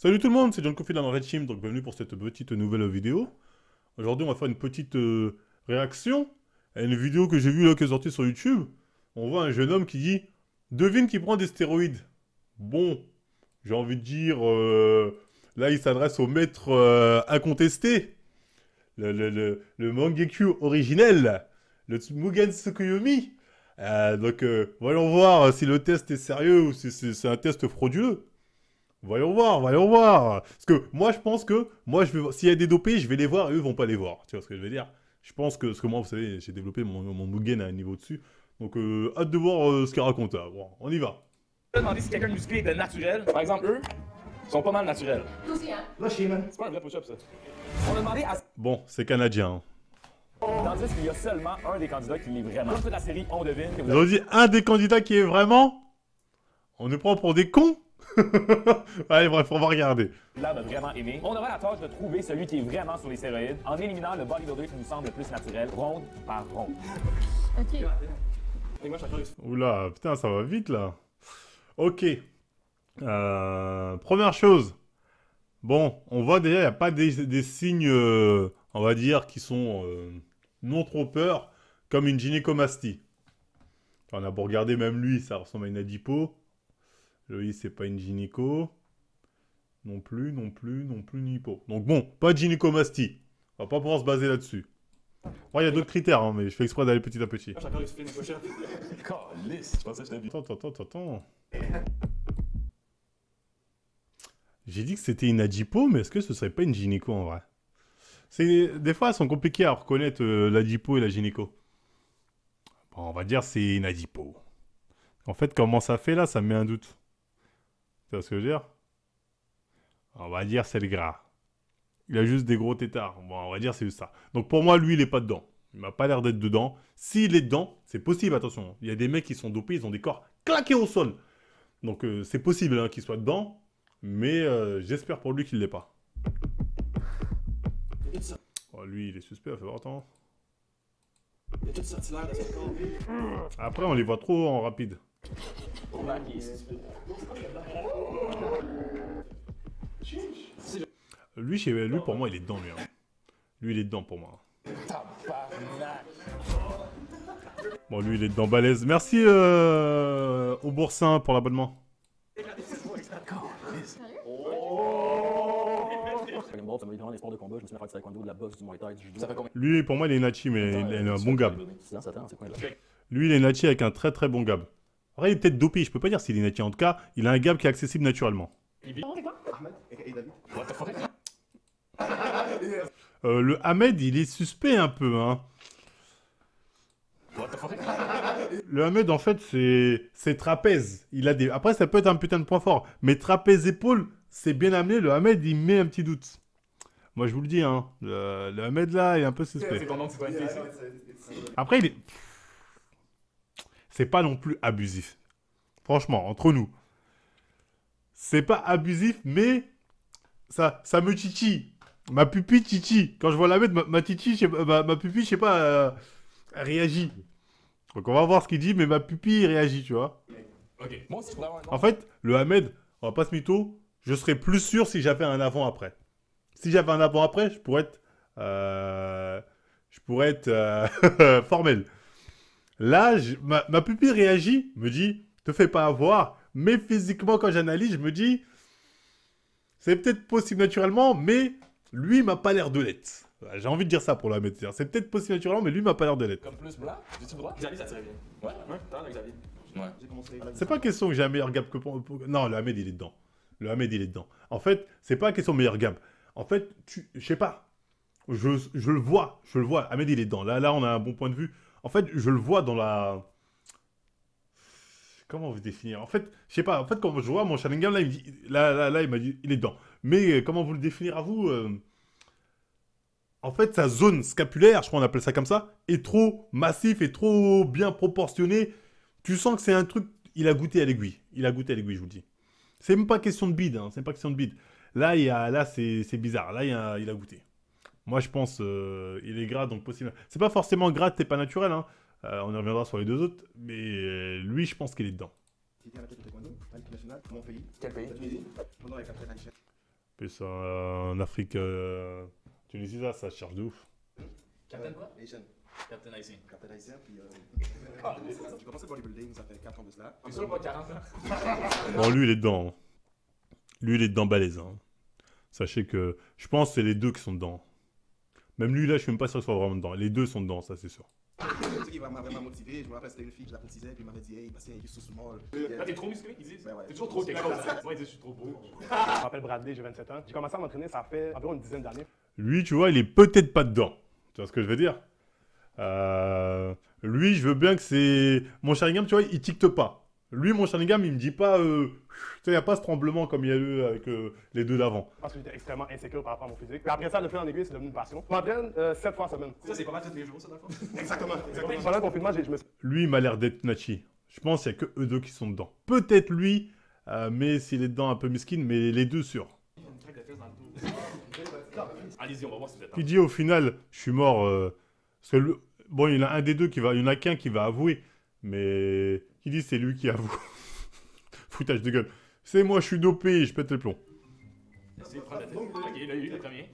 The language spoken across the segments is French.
Salut tout le monde, c'est John Coffee dans Red Team, donc bienvenue pour cette petite nouvelle vidéo. Aujourd'hui, on va faire une petite réaction à une vidéo que j'ai vue là qui est sortie sur YouTube. On voit un jeune homme qui dit « Devine qui prend des stéroïdes ». Bon, j'ai envie de dire, là il s'adresse au maître incontesté, le Mangekyou originel, le Mugen Tsukuyomi. Donc voyons voir si le test est sérieux ou si c'est un test frauduleux. Voyons voir, voyons voir. Parce que moi, je pense que, s'il y a des dopés, je vais les voir et eux vont pas les voir. Tu vois ce que je veux dire? Je pense que, parce que moi, vous savez, j'ai développé mon Mugen à un niveau dessus. Donc, hâte de voir ce qu'il raconte. Là. Bon, on y va. Je vais demander si quelqu'un de musclé était naturel. Par exemple, eux sont pas mal naturels. Toi aussi, hein? C'est pas un vrai push-up, ça. On a demandé à... Bon, c'est canadien. Tandis qu'il y a seulement un des candidats qui l'est vraiment. Comme toute la série, on devine que vous Ils ont dit un des candidats qui est vraiment. On nous prend pour des cons. Allez, bref, on va regarder. l'air de vraiment aimer. On aura la tâche de trouver celui qui est vraiment sur les stéroïdes en éliminant le bodybuilder qui nous semble le plus naturel, ronde par ronde. Ok. Oula, putain, ça va vite là. Ok. Première chose. Bon, on voit déjà, il n'y a pas des signes, on va dire, qui sont non trompeurs, comme une gynécomastie. On a beau regarder, même lui, ça ressemble à une adipo. Lui, c'est pas une gynéco. Non plus, non plus, non plus, ni hypo. Donc bon, pas de gynécomastie. On va pas pouvoir se baser là-dessus. Il y a d'autres critères, hein, mais je fais exprès d'aller petit à petit. Attends. J'ai dit que c'était une adipo, mais est-ce que ce serait pas une gynéco en vrai? Des fois, elles sont compliquées à reconnaître l'adipo et la gynéco. Bon, on va dire c'est une adipo. En fait, comment ça fait là, ça me met un doute. Tu vois ce que je veux dire? On va dire c'est le gras. Il a juste des gros tétards. Bon, on va dire c'est juste ça. Donc pour moi, lui, il est pas dedans. Il m'a pas l'air d'être dedans. S'il est dedans, c'est possible, attention. Il y a des mecs qui sont dopés, ils ont des corps claqués au sol. Donc c'est possible hein, qu'il soit dedans. Mais j'espère pour lui qu'il l'est pas. Oh, lui, il est suspect, il faut voir, attends. Après, on les voit trop en rapide. Lui, pour moi, il est dedans, lui. Hein. Lui, il est dedans pour moi. Bon, lui, il est dedans, balèze. Merci au Boursin pour l'abonnement. Lui, pour moi, il est Nachi, mais il a un bon gab. Lui, il est Nachi avec un très très bon gab. Après, il est peut-être dopé, je peux pas dire s'il est Nachi. En tout cas, il a un gab qui est accessible naturellement. Le Ahmed, il est suspect un peu, hein. Le Ahmed, en fait, c'est trapèze. Il a des... Après, ça peut être un putain de point fort. Mais trapèze-épaule, c'est bien amené. Le Ahmed, il met un petit doute. Moi, je vous le dis, hein. Le Ahmed, là, il est un peu suspect. Après, il est... C'est pas non plus abusif. Franchement, entre nous. C'est pas abusif, mais... Ça me titille. Ma pupille titille. Quand je vois l'Ahmed, ma pupille, je sais pas, elle réagit. Donc on va voir ce qu'il dit, mais ma pupille réagit, tu vois. Ok. Moi aussi, je pourrais avoir un En fait, le Ahmed, on va pas se mytho, je serais plus sûr si j'avais un avant-après. Si j'avais un avant-après, je pourrais être formel. Là, ma pupille réagit, me dit, te fais pas avoir, mais physiquement, quand j'analyse, je me dis, c'est peut-être possible naturellement, mais lui m'a pas l'air de l'être. J'ai envie de dire ça pour la mettre. C'est peut-être possible naturellement, mais lui m'a pas l'air de l'être. comme plus blanc. J'ai-tu le droit? Xavier, ça tirait bien. Ouais, t'as Xavier. Ouais. C'est pas question que j'ai un meilleur gap que Non, le Ahmed, il est dedans. Le Ahmed, il est dedans. En fait, c'est pas question de meilleur gap. En fait, je sais pas. Je le vois. Je le vois. Ahmed, il est dedans. Là, on a un bon point de vue. En fait, je le vois dans la... Comment vous définir? En fait, je sais pas. En fait, quand je vois mon Sharingan, là, il me dit... Là, il m'a dit, il est dedans. Mais comment vous le définir à vous En fait, sa zone scapulaire, je crois qu'on appelle ça comme ça, est trop massif et trop bien proportionné. Tu sens que c'est un truc... Il a goûté à l'aiguille. Il a goûté à l'aiguille, je vous le dis. C'est même pas question de bide. Hein. C'est pas question de bide. Là, c'est bizarre. Là, il a goûté. Moi, je pense il est gras, donc possible. C'est pas forcément gras, t'es pas naturel. Hein. On y reviendra sur les deux autres. Mais lui, je pense qu'il est dedans. Quel pays? Plus en Afrique, Tunisie, ça cherche de ouf. Captain quoi? Haïtien. Captain haïtien. Captain haïtien, puis j'ai commencé le bodybuilding, ça fait 4 ans de cela. T'es sûr pas 40 ans? Bon, lui, il est dedans. Hein. Lui, il est dedans balèze. Hein. Sachez que je pense que c'est les deux qui sont dedans. Même lui, là, je suis même pas sûr qu'il soit vraiment dedans. Les deux sont dedans, ça, c'est sûr. Ce qui m'a vraiment motivé, je me rappelle, c'était une fille que j'applaudissais, puis il m'avait dit, hey, Bastien, il est sous-small. Là, t'es trop musclé, ils disent? Ben ouais. T'es toujours trop quelque chose. Moi, ils disent, je suis trop beau. Je m'appelle Bradley, j'ai 27 ans. J'ai commencé à m'entraîner, ça fait environ une dizaine d'années. Lui, tu vois, il est peut-être pas dedans. Tu vois ce que je veux dire? Lui, je veux bien que c'est... Mon Sharingan, tu vois, il ticte pas. Lui, mon Sharingan, il me dit pas... Tu sais, il n'y a pas ce tremblement comme il y a eu avec les deux d'avant. Parce que j'étais extrêmement insécure par rapport à mon physique. Puis après ça, de fil en aiguille, c'est devenu une passion. Je m'entraîne 7 fois semaine. Ça, c'est pas mal tous les jours, ça, dans le fond. Exactement. Pendant le confinement, je me suis... Lui, il m'a l'air d'être Nachi. Je pense qu'il n'y a que eux deux qui sont dedans. Peut-être lui, mais s'il est dedans un peu miskin, mais les deux sûrs. Allez-y, on va voir si vous êtes Qui dit au final, je suis mort. Parce que bon, il y en a un des deux qui va... Il y en a qu'un qui va avouer. Mais qui dit c'est lui qui avoue. Foutage de gueule. C'est moi, je suis dopé, je pète les plombs. Essayez de prendre la tête. Ok, là, il est le premier.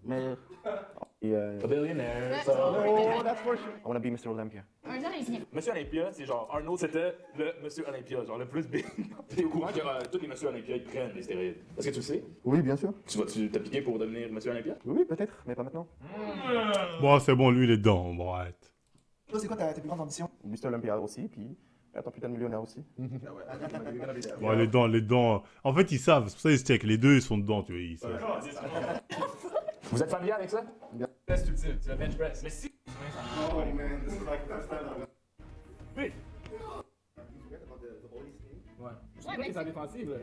Mayor. A billionaire. Oh, that's for sure. I want to be Mr. Olympia. Un jour, il Monsieur Olympia, c'est genre, Arnold, c'était le Monsieur Olympia, genre le plus big. T'es au courant que tous les Monsieur Olympia, ils prennent des stéroïdes. Est-ce que tu le sais? Oui, bien sûr. Tu vas-tu t'appliquer pour devenir Monsieur Olympia? Oui, peut-être, mais pas maintenant. Bon, c'est bon, lui, il est dedans. Bon, arrête. Toi, c'est quoi ta plus grande ambition? Mr. Olympia aussi, puis être un putain de millionnaire aussi. Ah ouais. Bon, les dents, les dents. En fait, ils savent. C'est pour ça qu'ils se checkent. Les deux, ils sont dedans, tu vois. Ils savent. Vous êtes familier avec ça? Bien. Test ultime, c'est le bench press. Mais si. Oui. Ouais. Ouais, mais- sa défensive, là.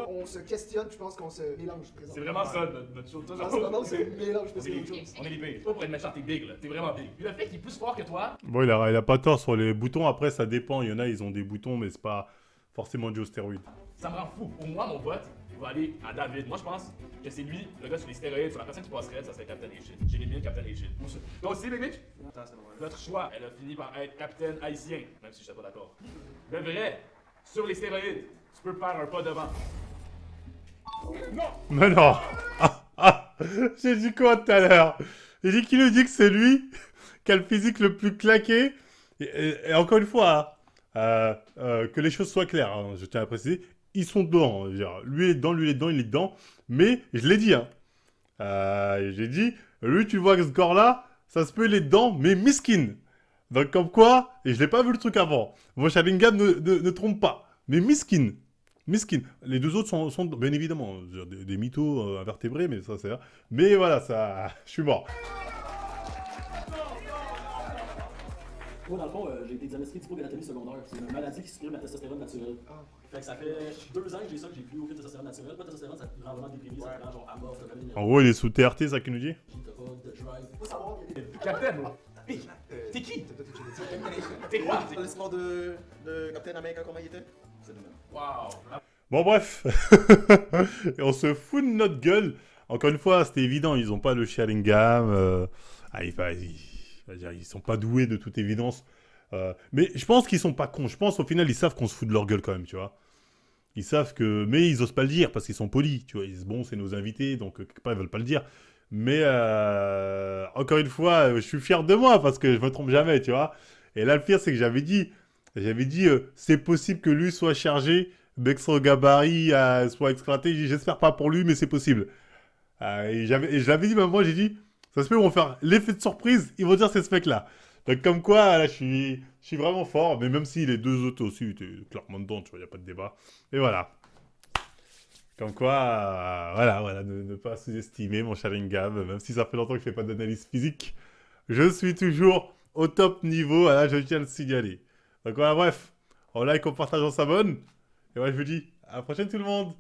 On se questionne, je pense qu'on se mélange présent. C'est vraiment ça, notre show. En ce moment, c'est mélange, On c'est est autre les chose. on est les bigs. Pas pour être méchant, t'es big, là. T'es vraiment big. Puis le fait qu'il est plus fort que toi, Bon, il a pas tort sur les boutons. Après, ça dépend. Il y en a, ils ont des boutons, mais c'est pas forcément dû aux stéroïdes. ça me rend fou. Pour moi, mon vote va aller à David. Moi, je pense que c'est lui, le gars sur les stéroïdes, sur la personne qui passerait, ça serait Captain Haïtien. J'aimais bien Captain Haïtien. Toi aussi, Big Mitch? Notre choix, elle a fini par être Captain Haïtien, même si je n'étais pas d'accord. Le vrai, sur les stéroïdes, tu peux faire un pas devant. Mais non. J'ai dit quoi tout à l'heure? J'ai dit qu'il nous dit que c'est lui qui a le physique le plus claqué. Et encore une fois, que les choses soient claires, hein, je tiens à préciser, ils sont dedans. Je veux dire, lui il est dedans, lui il est dedans, il est dedans. Mais je l'ai dit, hein. J'ai dit, lui tu vois que ce corps-là, ça se peut il est dedans, mais miskin. Donc comme quoi, et je l'ai pas vu le truc avant. Mon Sharingan ne trompe pas, mais miskin. Miskin. Les deux autres sont bien évidemment des mythos invertébrés, mais ça c'est... Mais voilà, ça... Je suis mort. Moi, dans le fond, j'ai été diagnostiqué d'hypogonatomie secondaire. C'est une maladie qui supprime la testostérone naturelle. Fait que ça fait 2 ans que j'ai ça, que j'ai plus aucune testostérone naturelle. Pas de testostérone, ça te rend vraiment déprimé, ça te rend genre amorphe, t'as pas En gros, il est sous TRT, ça qu'il nous dit. t'as pas de drive. Captain, hey, t'es qui? T'es quoi? Dans l'histoire de Captain America, comment il était? C'est le même. Wow. Bon, bref. Et on se fout de notre gueule. Encore une fois, c'était évident, ils ont pas le Sharingan. Ils sont pas doués de toute évidence. Mais je pense qu'ils sont pas cons. Je pense au final, ils savent qu'on se fout de leur gueule quand même, tu vois. Ils savent que... Mais ils osent pas le dire parce qu'ils sont polis, tu vois. Ils disent, bon, c'est nos invités, donc quelque part, ils veulent pas le dire. Mais encore une fois, je suis fier de moi parce que je me trompe jamais, tu vois. Et là, le pire, c'est que j'avais dit, c'est possible que lui soit chargé, mais que son gabarit soit exploité. J'espère pas pour lui, mais c'est possible. Et je l'avais dit, même moi, j'ai dit, ça se peut, ils vont faire l'effet de surprise, ils vont dire c'est ce mec-là. Donc comme quoi, là, je suis vraiment fort, mais même si les deux autres aussi étaient clairement dedans, tu vois, il n'y a pas de débat. Et voilà. Comme quoi, voilà, ne pas sous-estimer mon Sharingan, même si ça fait longtemps que je fais pas d'analyse physique. Je suis toujours au top niveau, voilà, je tiens à le signaler. Donc voilà, bref, on like, on partage, on s'abonne. Et moi, je vous dis à la prochaine tout le monde.